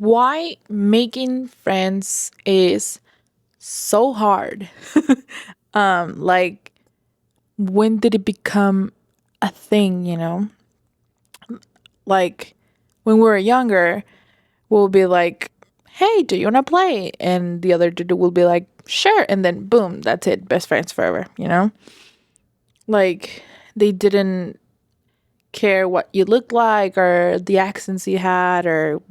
why making friends is so hard. Like, when did it become a thing, Like, when we were younger, we'll be like, hey, do you want to play? And the other dude will be like, sure. And then, boom, that's it. Best friends forever. Like, they didn't care what you looked like or the accents you had or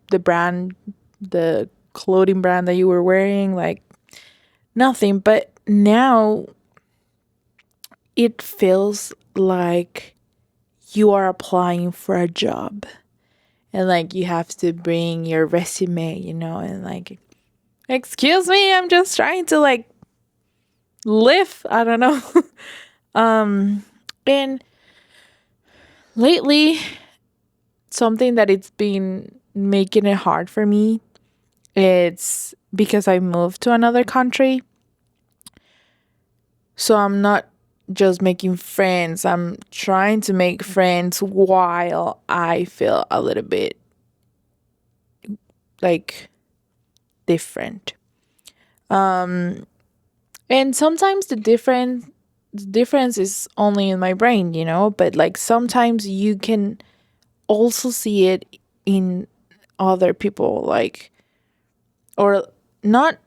the brand, the clothing brand that you were wearing. Like, nothing. But now it feels like you are applying for a job and like you have to bring your resume, and like, excuse me, I'm just trying to like live. I don't know. And lately, something that it's been making it hard for me, it's because I moved to another country. So I'm not just making friends, I'm trying to make friends while I feel a little bit like different. And sometimes the difference is only in my brain, but like sometimes you can also see it in other people, like, or not,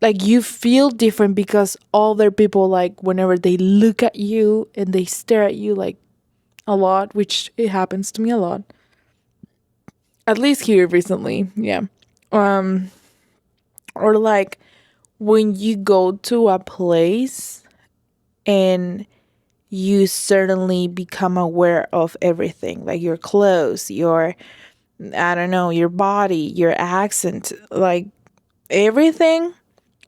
like you feel different because other people, like whenever they look at you and they stare at you like a lot, which it happens to me a lot, at least here recently, yeah. um or like when you go to a place and you certainly become aware of everything, like your clothes, your, I don't know, your body, your accent, like everything.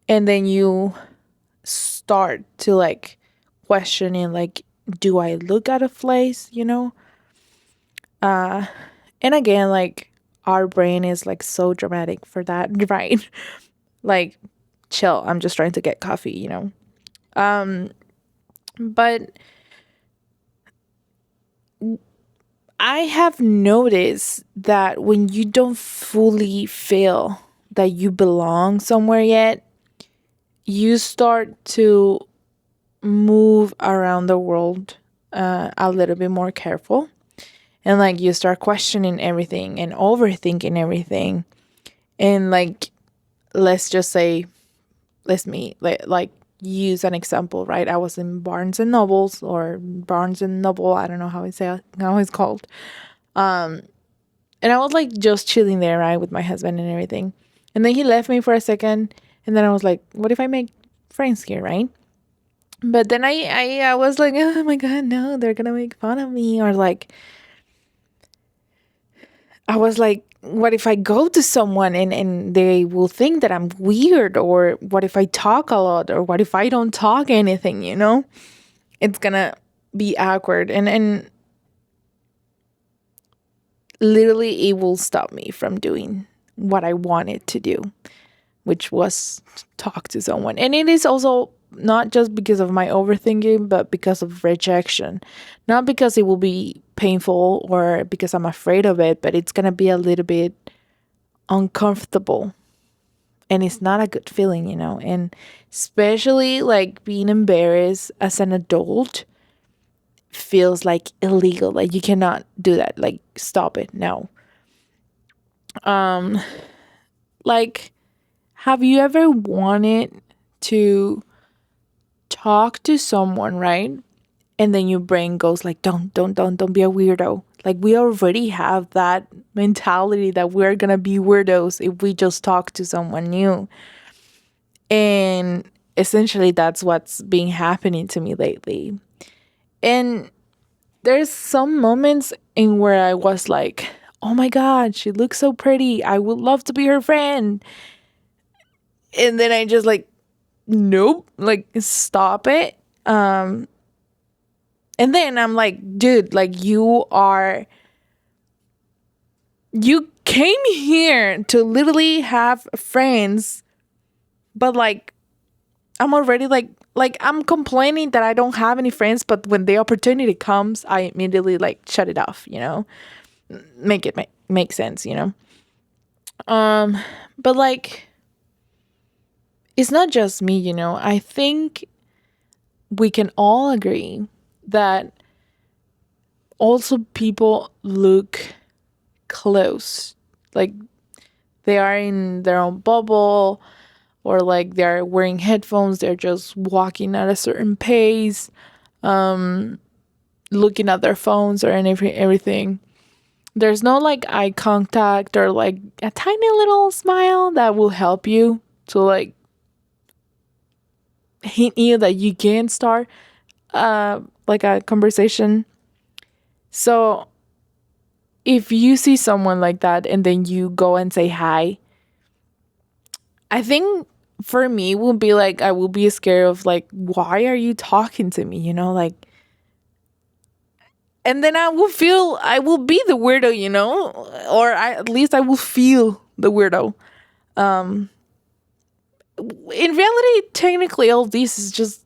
And then you start to like questioning, like, do I look out of place, uh and again, like, our brain is like so dramatic for that, right? Like, chill, I'm just trying to get coffee, um but I have noticed that when you don't fully feel that you belong somewhere yet, you start to move around the world a little bit more careful. And like you start questioning everything and overthinking everything. And like, let's just say, let's me like use an example, right? I was in Barnes and Nobles, or Barnes and Noble, I don't know how it's called. And I was like just chilling there, right, with my husband and everything. And then he left me for a second, and then I was like, what if I make friends here, right? But then I was like, oh my god, no, they're gonna make fun of me, or like, I was like, what if I go to someone and they will think that I'm weird, or what if I talk a lot, or what if I don't talk anything, It's gonna be awkward, and literally it will stop me from doing what I wanted to do, which was talk to someone. And it is also not just because of my overthinking, but because of rejection. Not because it will be painful or because I'm afraid of it, but it's going to be a little bit uncomfortable. And it's not a good feeling, And especially like being embarrassed as an adult feels like illegal. Like you cannot do that. Like stop it. No. Um like, have you ever wanted to talk to someone, right? And then your brain goes like, don't be a weirdo. Like, we already have that mentality that we're gonna be weirdos if we just talk to someone new. And essentially that's what's been happening to me lately. And there's some moments in where I was like, oh my god, she looks so pretty, I would love to be her friend. And then I just like, nope, like stop it. And then I'm like, dude, like you came here to literally have friends, but like I'm already like I'm complaining that I don't have any friends, but when the opportunity comes, I immediately like shut it off, Make it make sense, Um, but like, it's not just me, I think we can all agree that also people look close. Like they are in their own bubble, or like they're wearing headphones, they're just walking at a certain pace, looking at their phones or everything. There's no like eye contact or like a tiny little smile that will help you to like hint you that you can start like a conversation. So if you see someone like that and then you go and say hi, I think for me will be like I will be scared of like, why are you talking to me? Like, and then I will be the weirdo, or at least I will feel the weirdo. Um in reality, technically all this is just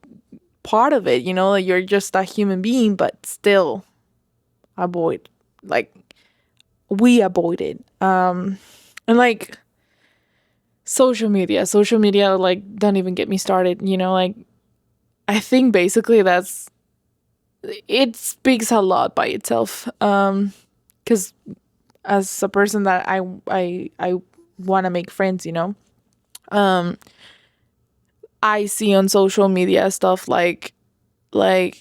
part of it, like you're just a human being, but still avoid, like, we avoid it. And like social media, like, don't even get me started, like I think basically that's it speaks a lot by itself. Because as a person that I want to make friends, um I see on social media stuff like a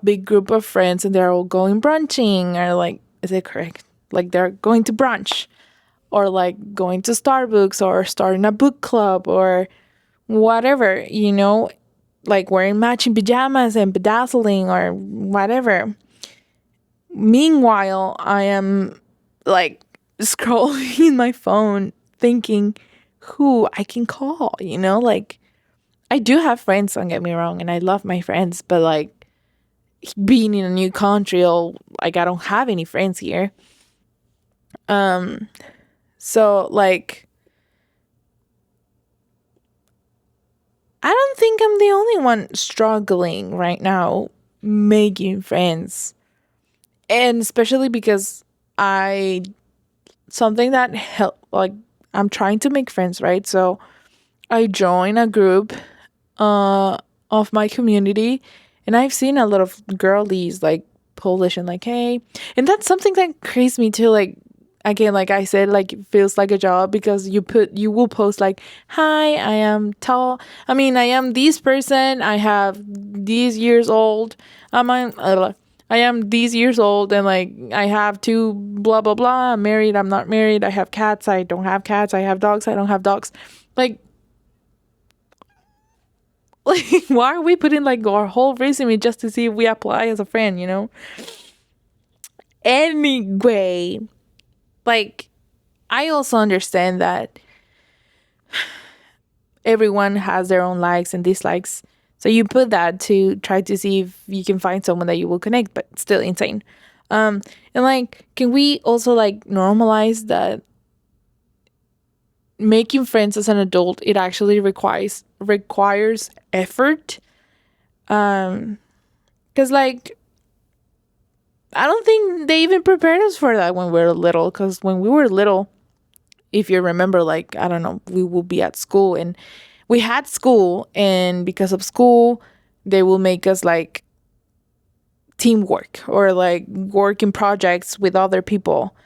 big group of friends, and they're all going brunching, or like, is it correct? Like they're going to brunch, or like going to Starbucks, or starting a book club, or whatever, like wearing matching pajamas and bedazzling or whatever. Meanwhile, I am like scrolling my phone thinking who I can call, like I do have friends, don't get me wrong, and I love my friends, but like being in a new country, or like I don't have any friends here. Um so like I don't think I'm the only one struggling right now making friends. And especially because I something that help, like, I'm trying to make friends, right? So I join a group uh of my community, and I've seen a lot of girlies like Polish and like, hey, and that's something that creates me too. Like, again, like I said, like it feels like a job, because you will post like, hi, I am tall, I am this person, I have these years old, I am these years old, and like I have two blah blah blah, I'm married, I'm not married, I have cats, I don't have cats, I have dogs, I don't have dogs. Like, like, why are we putting like our whole resume just to see if we apply as a friend, Anyway, like, I also understand that everyone has their own likes and dislikes. So you put that to try to see if you can find someone that you will connect, but still insane. And like, can we also like normalize that making friends as an adult, it actually requires effort? Because like, I don't think they even prepared us for that when we were little. Because when we were little, if you remember, like, I don't know, we will be at school, and we had school, and because of school, they will make us like teamwork, or like work in projects with other people.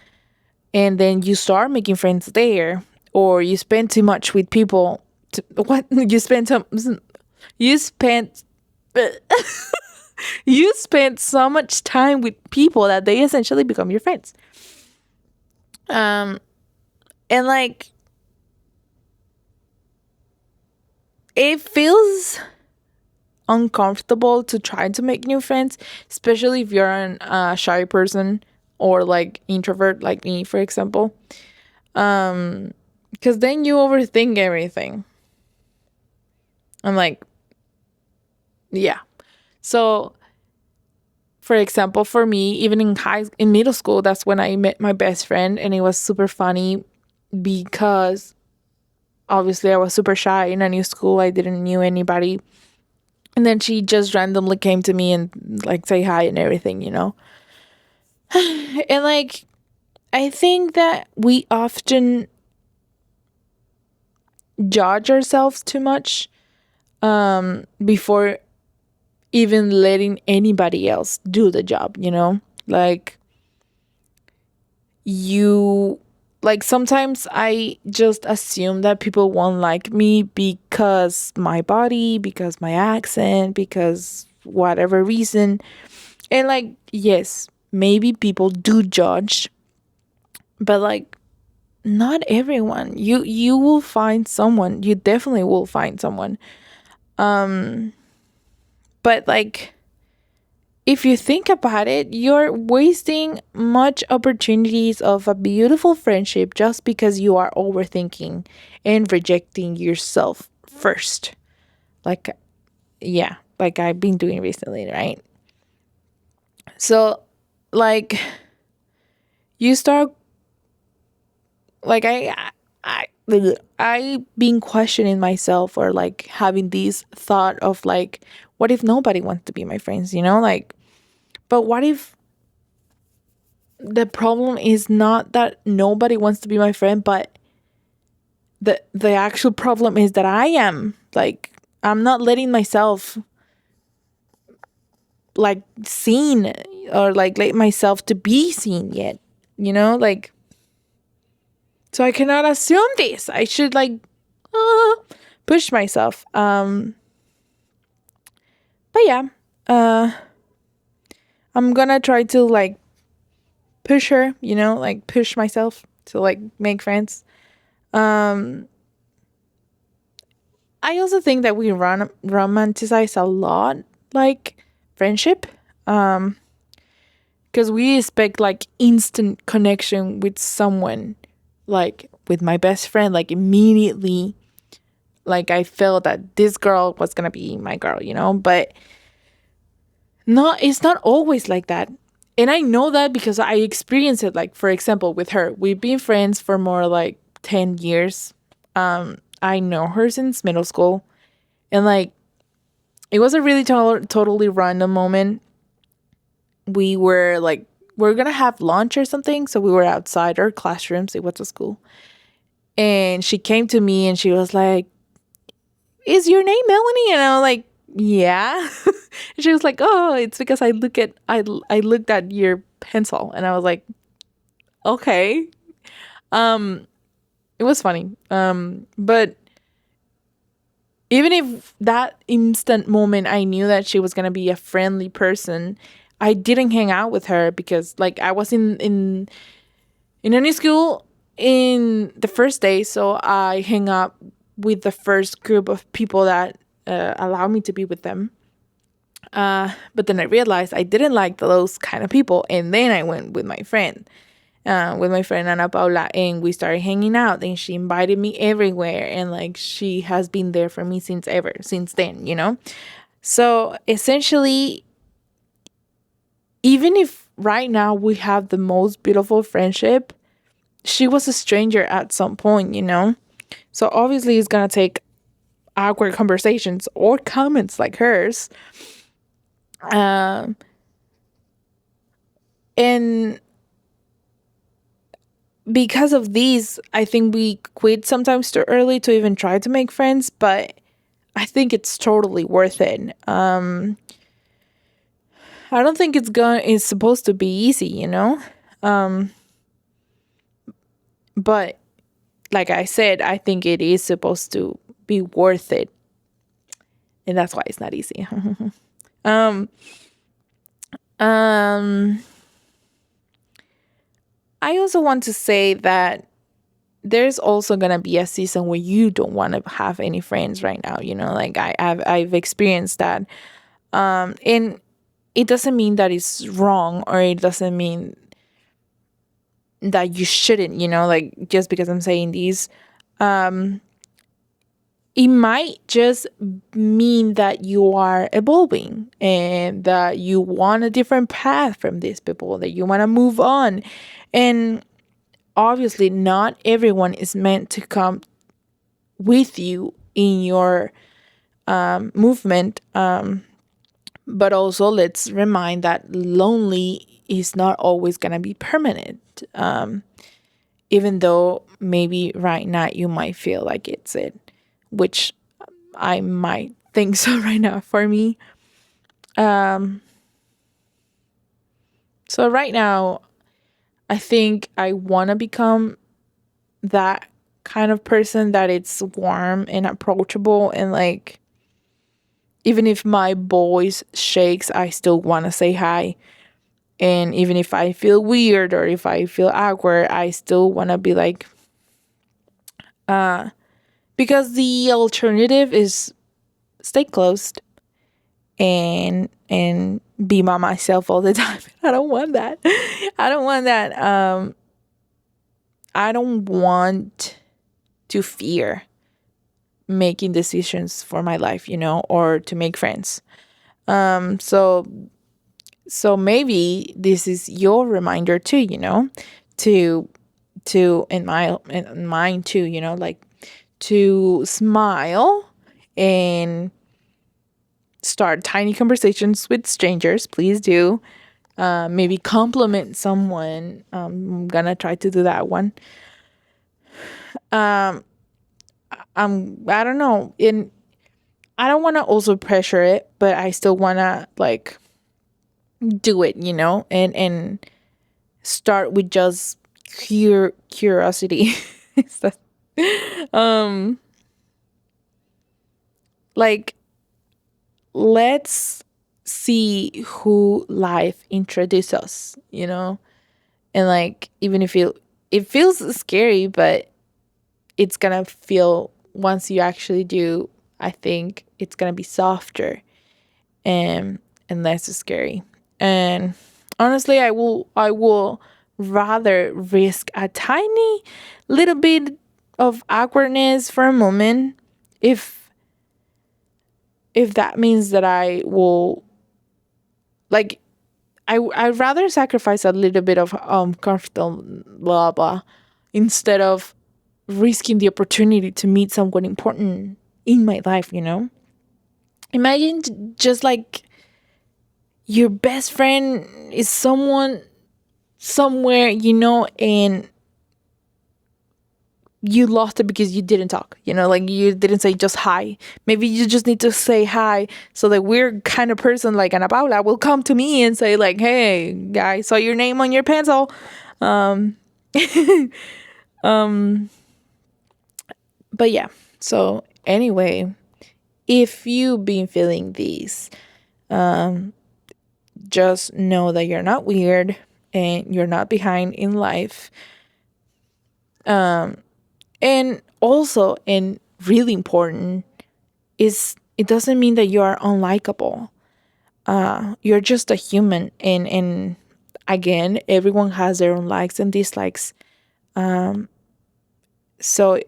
And then you start making friends there, or you spend too much with people. What you spent you spend so much time with people that they essentially become your friends. Um, and like, it feels uncomfortable to try to make new friends, especially if you're a shy person, or like introvert like me, for example. Because then you overthink everything. I'm like, yeah. So, for example, for me, even in middle school, that's when I met my best friend, and it was super funny because obviously I was super shy in a new school. I didn't knew anybody. And then she just randomly came to me and like say hi and everything. And like, I think that we often judge ourselves too much before even letting anybody else do the job, you know? Like, you, like, sometimes I just assume that people won't like me because my body, because my accent, because whatever reason. And, like, yes, maybe people do judge, but, like, not everyone. You will find someone. You definitely will find someone. Um, but, like, if you think about it, you're wasting much opportunities of a beautiful friendship just because you are overthinking and rejecting yourself first. Like, yeah, like I've been doing recently, right? So, like, you start, like, I I been questioning myself, or like having this thought of like, what if nobody wants to be my friends, you know? Like, but what if the problem is not that nobody wants to be my friend, but the actual problem is that I am, like, I'm not letting myself, like, seen, or like let myself to be seen yet, you know? Like, so I cannot assume this. I should, like, uh, push myself. But yeah, uh I'm gonna try to, like, push her, you know, like push myself to, like, make friends. um I also think that we romanticize a lot, like, friendship, um because we expect, like, instant connection with someone, like with my best friend, like immediately. Like, I felt that this girl was gonna be my girl, you know? But no, it's not always like that. And I know that because I experienced it. Like, for example, with her, we've been friends for more like 10 years. I know her since middle school. And, like, it was a really totally random moment. We were like, we're gonna have lunch or something. So we were outside our classrooms. It was a school. And she came to me and she was like, "Is your name Melanie?" And I was like, "Yeah." And she was like, "Oh, it's because I looked at your pencil." And I was like, "Okay." Um, it was funny. But even if that instant moment I knew that she was gonna be a friendly person, I didn't hang out with her because, like, I was in a new school in the first day, so I hang up with the first group of people that allow me to be with them. But then I realized I didn't like those kind of people, and then I went with my friend Ana Paula, and we started hanging out. And she invited me everywhere, and, like, she has been there for me since then, you know. So essentially, even if right now we have the most beautiful friendship, she was a stranger at some point, you know. So obviously, it's gonna take awkward conversations or comments like hers. Um, and because of these, I think we quit sometimes too early to even try to make friends, but I think it's totally worth it. I don't think it's supposed to be easy, you know? Um, but like I said, I think it is supposed to be worth it. And that's why it's not easy. um, um, I also want to say that there's also gonna be a season where you don't want to have any friends right now. You know, like I've experienced that. And it doesn't mean that it's wrong, or it doesn't mean that you shouldn't. You know, like, just because I'm saying these, um, it might just mean that you are evolving and that you want a different path from these people, that you want to move on. And obviously, not everyone is meant to come with you in your movement. But also, let's remind that lonely is not always going to be permanent. left. Even though maybe right now you might feel like it's it, which I might think so right now for me. Um, so right now, I think I want to become that kind of person that it's warm and approachable, and like even if my voice shakes, I still want to say hi. And even if I feel weird or if I feel awkward, I still want to be like, uh, because the alternative is stay closed and be by myself all the time. I don't want that. I don't want that. I don't want to fear making decisions for my life, or to make friends. So maybe this is your reminder too, to in mine too, like to smile and start tiny conversations with strangers. Please do. Maybe compliment someone. I'm gonna try to do that one. Um, I don't know. And I don't want to also pressure it, but I still want to like do it, and start with just curiosity. Is that- um, like let's see who life introduces us, and like even if it feels scary, but it's gonna feel once you actually do. I think it's gonna be softer and less scary. And honestly, I will rather risk a tiny little bit of awkwardness for a moment if that means that I will like I'd rather sacrifice a little bit of comfortable blah blah instead of risking the opportunity to meet someone important in my life, Imagine just like your best friend is someone somewhere, and you lost it because you didn't talk, like you didn't say just hi. Maybe you just need to say hi so that weird kind of person like Ana Paula will come to me and say like, hey, I saw your name on your pencil. Um, um, but yeah. So anyway, if you've been feeling these, um, just know that you're not weird and you're not behind in life. Um, and also, and really important, is it doesn't mean that you are unlikable. You're just a human, and again, everyone has their own likes and dislikes. Um, so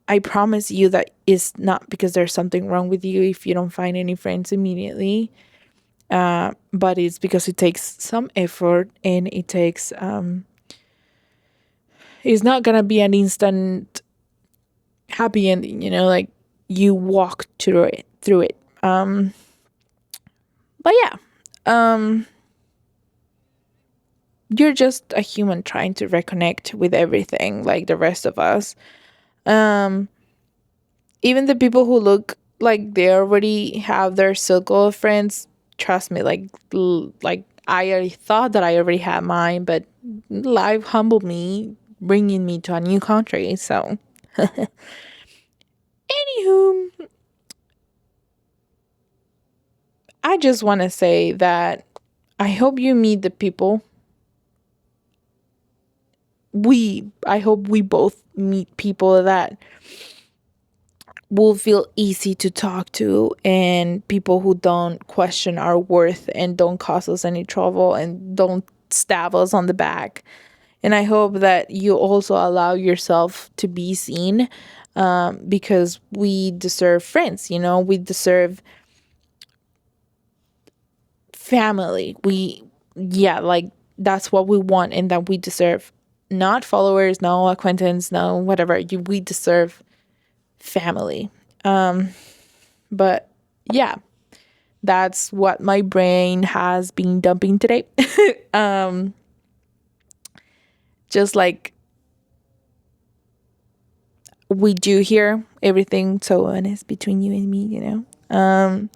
I promise you that it's not because there's something wrong with you if you don't find any friends immediately. But it's because it takes some effort and it takes it's not gonna be an instant happy ending, like you walk through it. But yeah, um you're just a human trying to reconnect with everything like the rest of us. um Even the people who look like they already have their circle of friends, trust me, like I already thought that I already had mine, but life humbled me, bringing me to a new country. So anywho, I just want to say that I hope you meet the people. I hope we both meet people that will feel easy to talk to, and people who don't question our worth and don't cause us any trouble and don't stab us on the back. And I hope that you also allow yourself to be seen, because we deserve friends, we deserve family. Yeah, like that's what we want and that we deserve. Not followers, no acquaintance, no whatever. We deserve family. But yeah, that's what my brain has been dumping today. um, just like we do here, everything so honest between you and me, and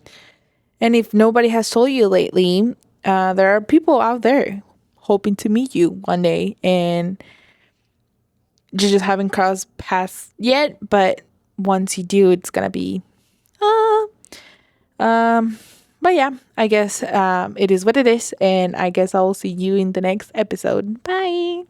if nobody has told you lately, there are people out there hoping to meet you one day, and you just haven't crossed paths yet, but once you do, it's gonna be uh but yeah, I guess it is what it is, and I guess I'll see you in the next episode. Bye.